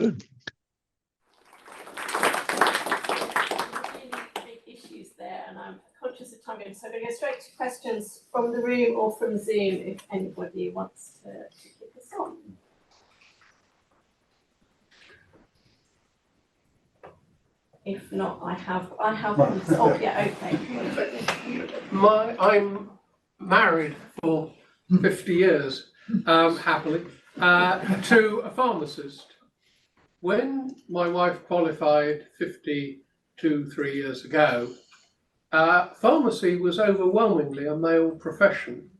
Good. Big issues there, and I'm conscious of time, so I'm going to go straight to questions from the room or from Zoom if anybody wants to kick us on. If not, I have. Oh yeah, okay. I'm married for 50 years, happily, to a pharmacist. When my wife qualified 3 years ago, pharmacy was overwhelmingly a male profession.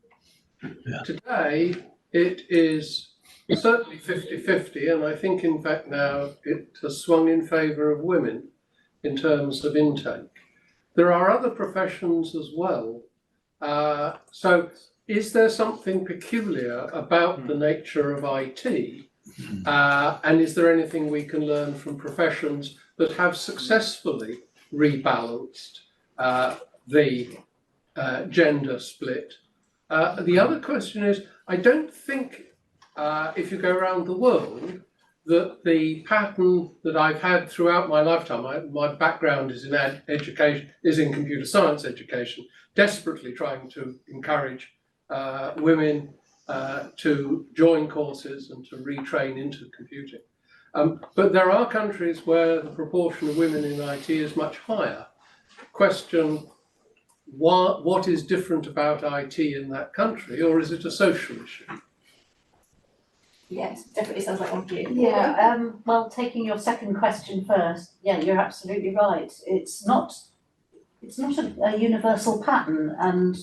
Yeah. Today, it is certainly 50-50, and I think in fact now it has swung in favour of women in terms of intake. There are other professions as well. So is there something peculiar about the nature of IT? And is there anything we can learn from professions that have successfully rebalanced the gender split? The other question is, I don't think if you go around the world, that the pattern that I've had throughout my lifetime, my background is in education, is in computer science education, desperately trying to encourage women to join courses and to retrain into computing. But there are countries where the proportion of women in IT is much higher. Question, what is different about IT in that country, or is it a social issue? Yes, definitely sounds like one for you. Yeah, well, taking your second question first, yeah, you're absolutely right. It's not a universal pattern, and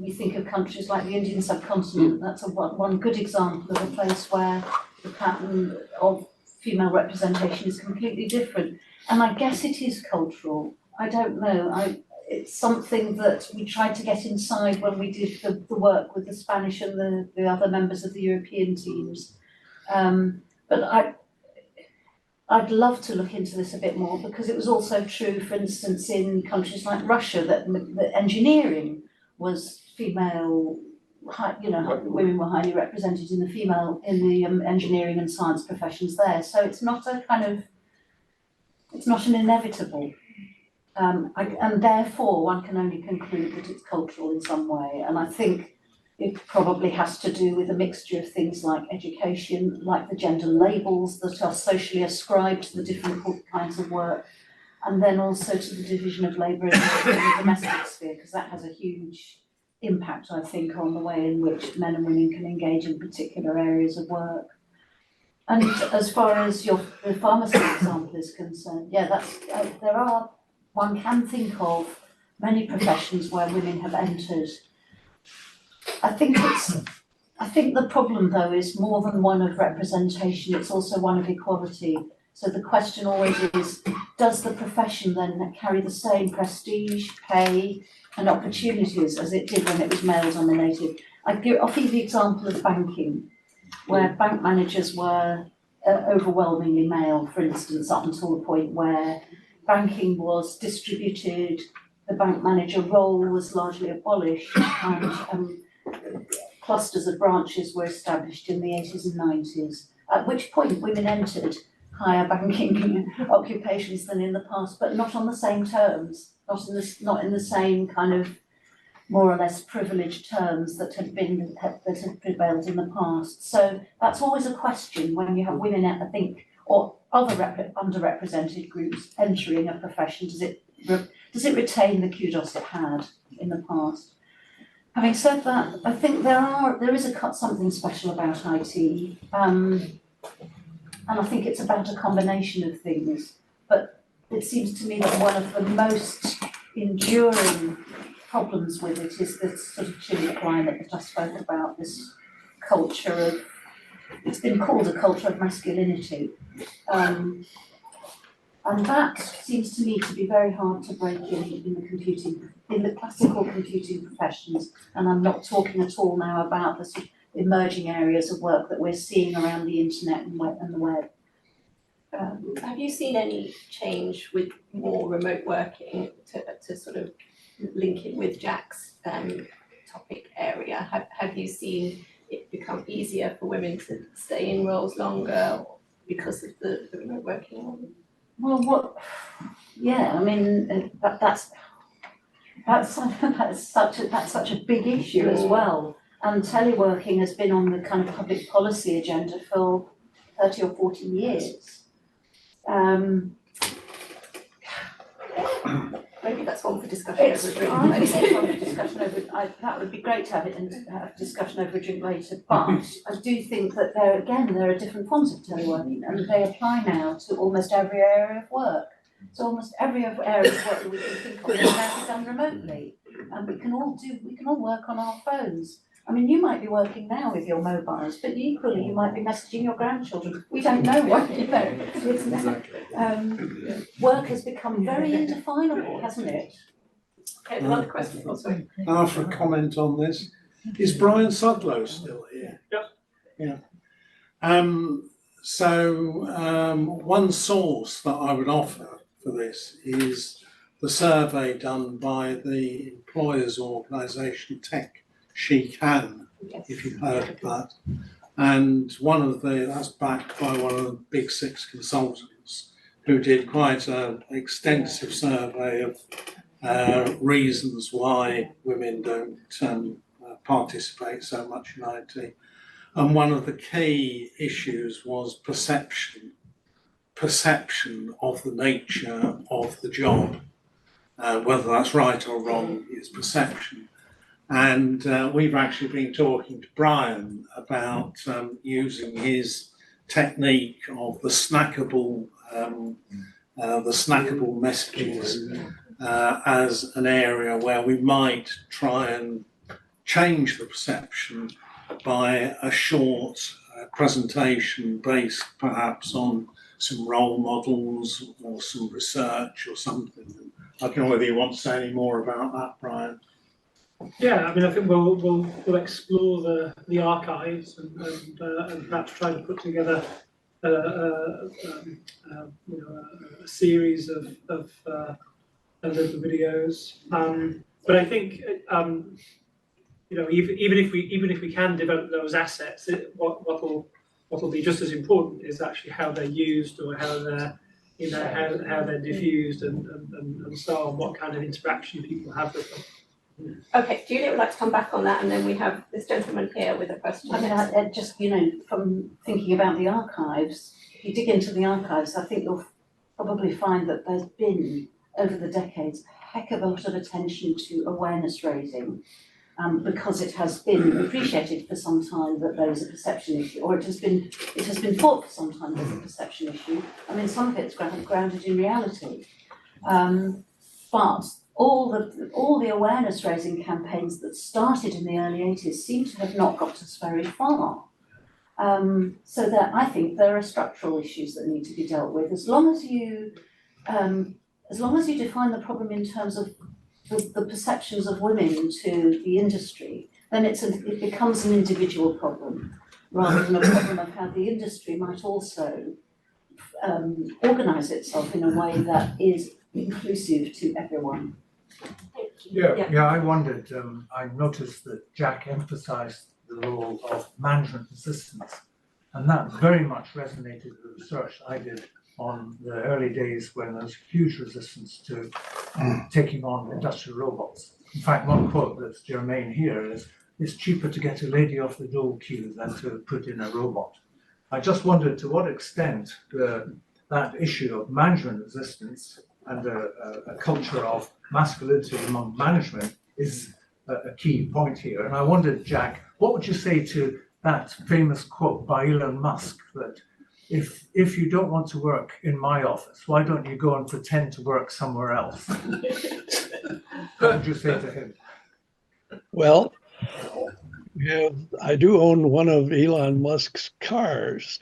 we think of countries like the Indian subcontinent. That's one good example of a place where the pattern of female representation is completely different. And I guess it is cultural. I don't know. It's something that we tried to get inside when we did the work with the Spanish and the other members of the European teams. But I'd love to look into this a bit more, because it was also true, for instance, in countries like Russia, that engineering was female, women were highly represented in the engineering and science professions there. So it's not an inevitable. And therefore, one can only conclude that it's cultural in some way. And I think it probably has to do with a mixture of things like education, like the gender labels that are socially ascribed to the different kinds of work, and then also to the division of labour in the domestic sphere, because that has a huge impact, I think, on the way in which men and women can engage in particular areas of work. And as far as the pharmacy example is concerned, yeah, one can think of many professions where women have entered. I think the problem, though, is more than one of representation, it's also one of equality. So the question always is, does the profession then carry the same prestige, pay and opportunities as it did when it was male dominated? I'll offer you the example of banking, where bank managers were overwhelmingly male, for instance, up until the point where banking was distributed, the bank manager role was largely abolished, and clusters of branches were established in the 80s and 90s, at which point women entered higher banking occupations than in the past, but not on the same terms, not in the same kind of more or less privileged terms that had prevailed in the past. So that's always a question when you have women, I think, or other underrepresented groups entering a profession. Does it retain the kudos it had in the past? Having said that, I think there is something special about IT, and I think it's about a combination of things. But it seems to me that one of the most enduring problems with it is this sort of chilly climate that I spoke about, this culture of, it's been called a culture of masculinity. And that seems to me to be very hard to break in the classical computing professions. And I'm not talking at all now about the sort of emerging areas of work that we're seeing around the internet and the web. Have you seen any change with more remote working to sort of link it with Jack's topic area? Have you seen it become easier for women to stay in roles longer? because of the remote working? Well, yeah, I mean, that's such a big issue as well. And teleworking has been on the kind of public policy agenda for 30 or 40 years. Maybe that's one for discussion over a drink. That would be great to have it and have discussion over a drink later, but I do think that there are different forms of teleworking and they apply now to almost every area of work. So almost every area of work that we can think of is now done remotely. And we can all work on our phones. I mean, you might be working now with your mobiles, but equally you might be messaging your grandchildren. We don't know what, It's work has become very indefinable, hasn't it? Okay, another question, sorry. Can I offer a comment on this? Is Brian Sudlow still here? Yep. Yeah. One source that I would offer for this is the survey done by the employers' organisation Tech She Can, Yes. if you've heard of that. And that's backed by one of the big six consultants who did quite an extensive survey of reasons why women don't participate so much in IT. And one of the key issues was perception of the nature of the job. Whether that's right or wrong is perception. And we've actually been talking to Brian about using his technique of the snackable messages as an area where we might try and change the perception by a short presentation based perhaps on some role models or some research or something. I don't know whether you want to say any more about that, Brian. Yeah, I mean, I think we'll explore the archives and perhaps try to put together a series of little videos. But I think even if we can develop those assets, what will be just as important is actually how they're used or how they're how they're diffused and so on. What kind of interaction people have with them. Okay, Julia would like to come back on that, and then we have this gentleman here with a question. I mean, just, from thinking about the archives, if you dig into the archives, I think you'll probably find that there's been, over the decades, a heck of a lot of attention to awareness raising, because it has been appreciated for some time that there is a perception issue, or it has been thought for some time there's a perception issue. I mean, some of it's grounded in reality. But all the awareness raising campaigns that started in the early 80s seem to have not got us very far. So that I think there are structural issues that need to be dealt with. As long as you define the problem in terms of the perceptions of women to the industry, then it becomes an individual problem rather than a problem of how the industry might also organise itself in a way that is inclusive to everyone. Yeah, I wondered, I noticed that Jack emphasised the role of management assistance, and that very much resonated with the research I did on the early days when there was huge resistance to taking on industrial robots. In fact, one quote that's germane here is, "It's cheaper to get a lady off the dole queue than to put in a robot." I just wondered to what extent that issue of management resistance and a culture of masculinity among management is a key point here. And I wondered, Jack, what would you say to that famous quote by Elon Musk that if you don't want to work in my office, why don't you go and pretend to work somewhere else? What would you say to him? Well, yeah, I do own one of Elon Musk's cars.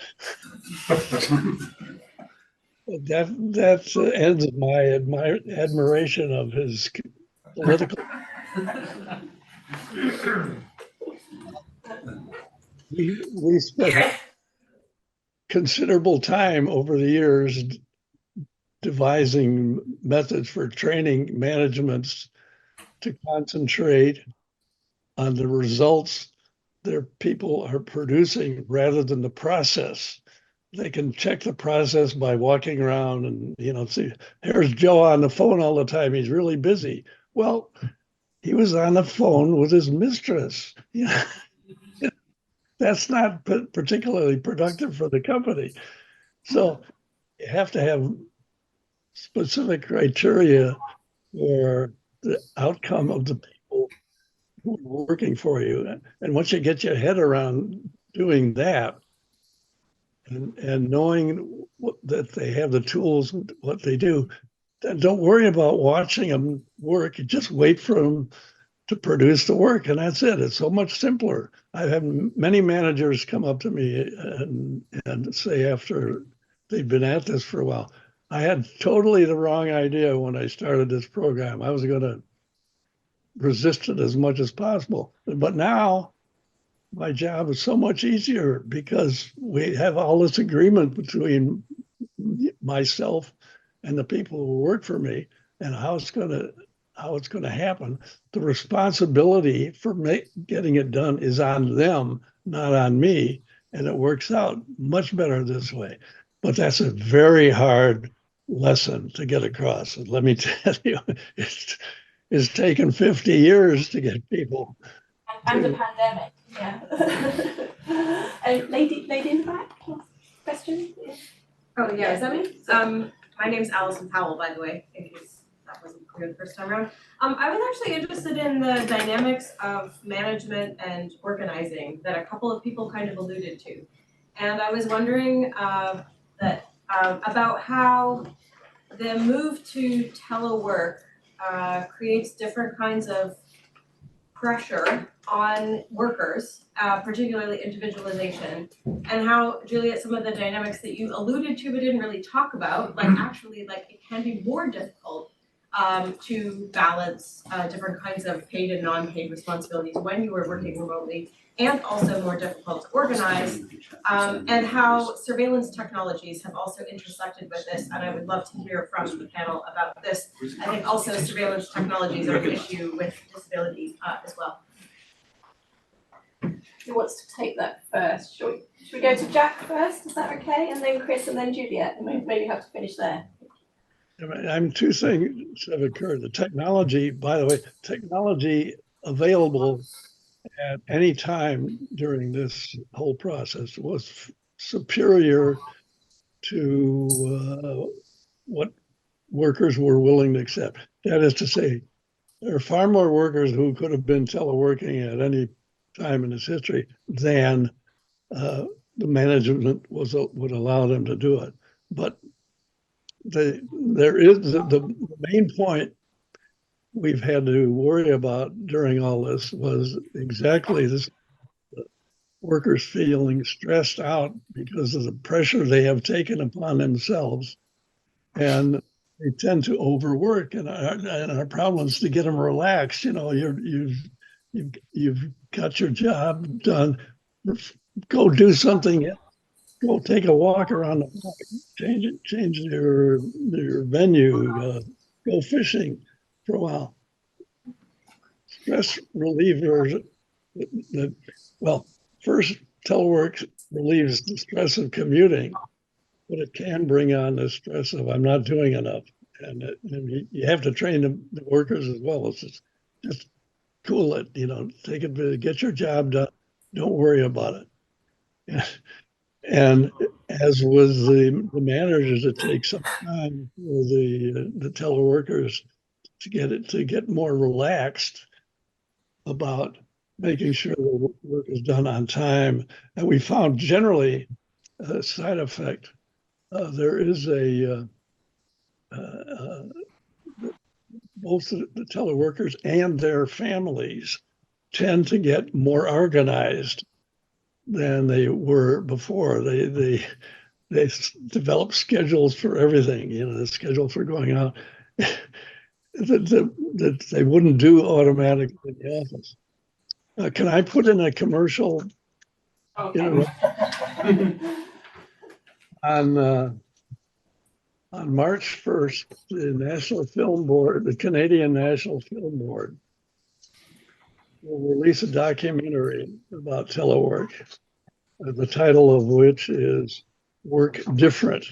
That ends my admiration of his political. We spent considerable time over the years devising methods for training managements to concentrate on the results their people are producing rather than the process. they can check the process by walking around and, see, here's Joe on the phone all the time. He's really busy. Well, he was on the phone with his mistress. That's not particularly productive for the company. So you have to have specific criteria for the outcome of the people who are working for you. And once you get your head around doing that, and knowing that they have the tools, what they do, then don't worry about watching them work. You just wait for them to produce the work, and that's it. It's so much simpler. I've had many managers come up to me and say, after they've been at this for a while, I had totally the wrong idea when I started this program. I was going to resist it as much as possible. But now my job is so much easier because we have all this agreement between myself and the people who work for me, and how it's going to happen. The responsibility for getting it done is on them, not on me, and it works out much better this way. But that's a very hard lesson to get across. And let me tell you, it's taken 50 years to get people. And the pandemic, yeah. Lady in the back, question? Oh, yeah, is that me? My name's Allison Powell, by the way, in case that wasn't clear the first time around. I was actually interested in the dynamics of management and organizing that a couple of people kind of alluded to. And I was wondering about how the move to telework creates different kinds of pressure on workers, particularly individualization, and how, Juliet, some of the dynamics that you alluded to but didn't really talk about, actually it can be more difficult to balance different kinds of paid and non-paid responsibilities when you are working remotely, and also more difficult to organize, and how surveillance technologies have also intersected with this, and I would love to hear from the panel about this. I think also surveillance technologies are an issue with disability as well. Who wants to take that first? Should we go to Jack first? Is that okay? And then Chris and then Juliet, and we maybe have to finish there. Two things have occurred. The technology, by the way, technology available at any time during this whole process was superior to what workers were willing to accept. That is to say, there are far more workers who could have been teleworking at any time in its history than the management would allow them to do it. But the main point we've had to worry about during all this was exactly this: workers feeling stressed out because of the pressure they have taken upon themselves, and they tend to overwork. And our problem is to get them relaxed. You've got your job done. Go do something else. Go take a walk around the park. Change your venue. Go fishing for a while. Stress relievers. First, telework relieves the stress of commuting, but it can bring on the stress of I'm not doing enough, and you have to train the workers as well. It's just cool it, take it, get your job done. Don't worry about it. And as with the managers, it takes some time for the teleworkers to get more relaxed about making sure the work is done on time. And we found generally a side effect. There is both the teleworkers and their families tend to get more organized than they were before. They develop schedules for everything, the schedule for going out that they wouldn't do automatically in the office. Can I put in a commercial? Okay. On March 1st, the Canadian National Film Board will release a documentary about telework, the title of which is work different.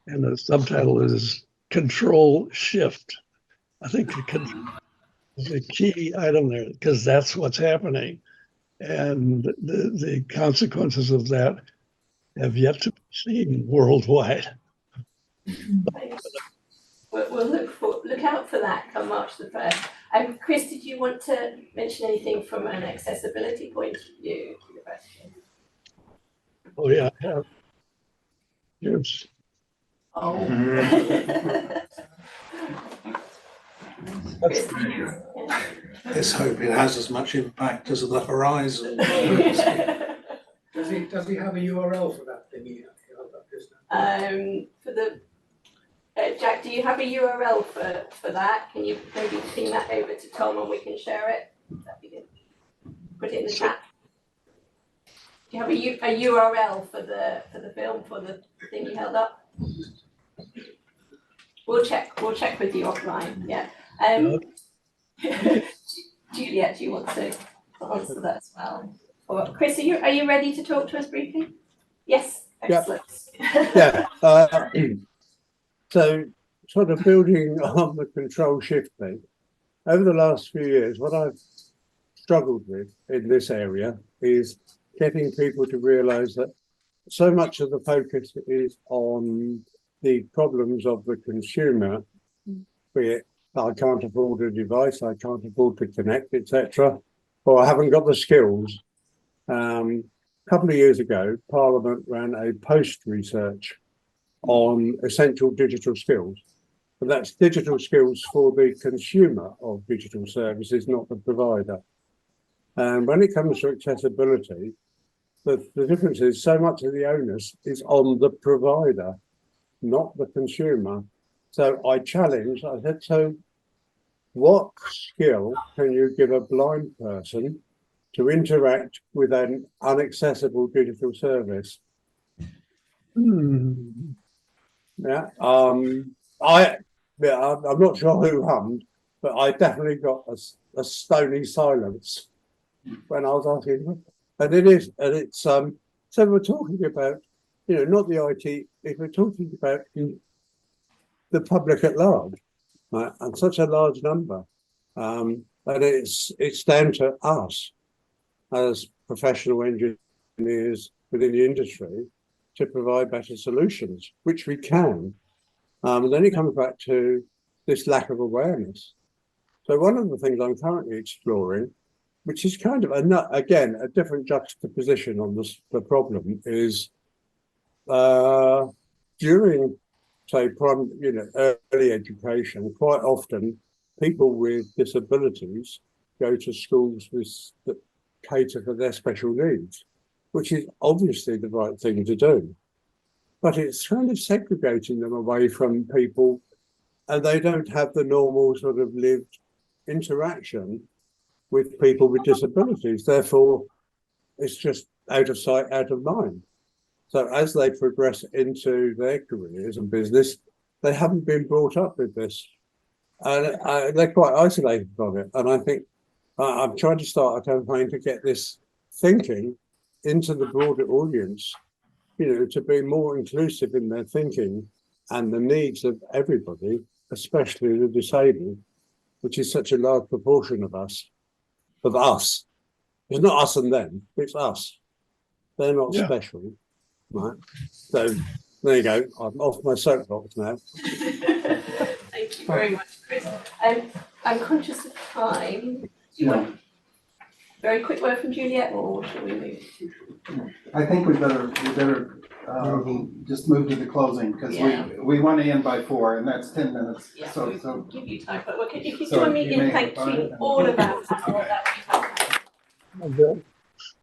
And the subtitle is Control Shift. I think the key item there, because that's what's happening. And the consequences of that have yet to be seen worldwide. We'll look out for that come March the 1st. Chris, did you want to mention anything from an accessibility point of view to the question? Oh yeah, I have. Yes. Oh. Chris, did you? Yeah. Let's hope it has as much impact as the horizon. Does he have a URL for that thing? For the Jack, do you have a URL for that? Can you maybe ping that over to Tom and we can share it? That'd be good. Put it in the chat. Do you have a URL for the film, for the thing you held up? We'll check with you offline. Yeah. Juliet, do you want to answer that as well? Or Chris, are you ready to talk to us briefly? Yes. Excellent. Yeah. So sort of building on the control shift thing, over the last few years, what I've struggled with in this area is getting people to realise that so much of the focus is on the problems of the consumer, be it I can't afford a device, I can't afford to connect, etc., or I haven't got the skills. A couple of years ago, Parliament ran a post research on essential digital skills. But that's digital skills for the consumer of digital services, not the provider. And when it comes to accessibility, the difference is so much of the onus is on the provider, not the consumer. So I challenged, I said, so what skill can you give a blind person to interact with an inaccessible digital service? Yeah, I'm not sure who hummed, but I definitely got a stony silence when I was asking. And it's so we're talking about, not the IT, if we're talking about the public at large, right, and such a large number, and it's down to us as professional engineers within the industry to provide better solutions, which we can. And then it comes back to this lack of awareness. So one of the things I'm currently exploring, which is kind of, again, a different juxtaposition on the problem, is during, say, early education, quite often people with disabilities go to schools that cater for their special needs, which is obviously the right thing to do. But it's kind of segregating them away from people, and they don't have the normal sort of lived interaction with people with disabilities. Therefore, it's just out of sight, out of mind. So as they progress into their careers and business, they haven't been brought up with this. And they're quite isolated from it. And I think I'm trying to start a campaign to get this thinking into the broader audience, to be more inclusive in their thinking and the needs of everybody, especially the disabled, which is such a large proportion of us. It's not us and them, it's us. They're not special, right? So there you go, I'm off my soapbox now. Thank you very much, Chris. I'm conscious of time. Do you want a very quick word from Juliet, or shall we move? I think we better just move to the closing, because we want to end by 4, and that's 10 minutes. Yeah, so we'll give you time, but if you so join me in thanking all of our panel, that would be fantastic.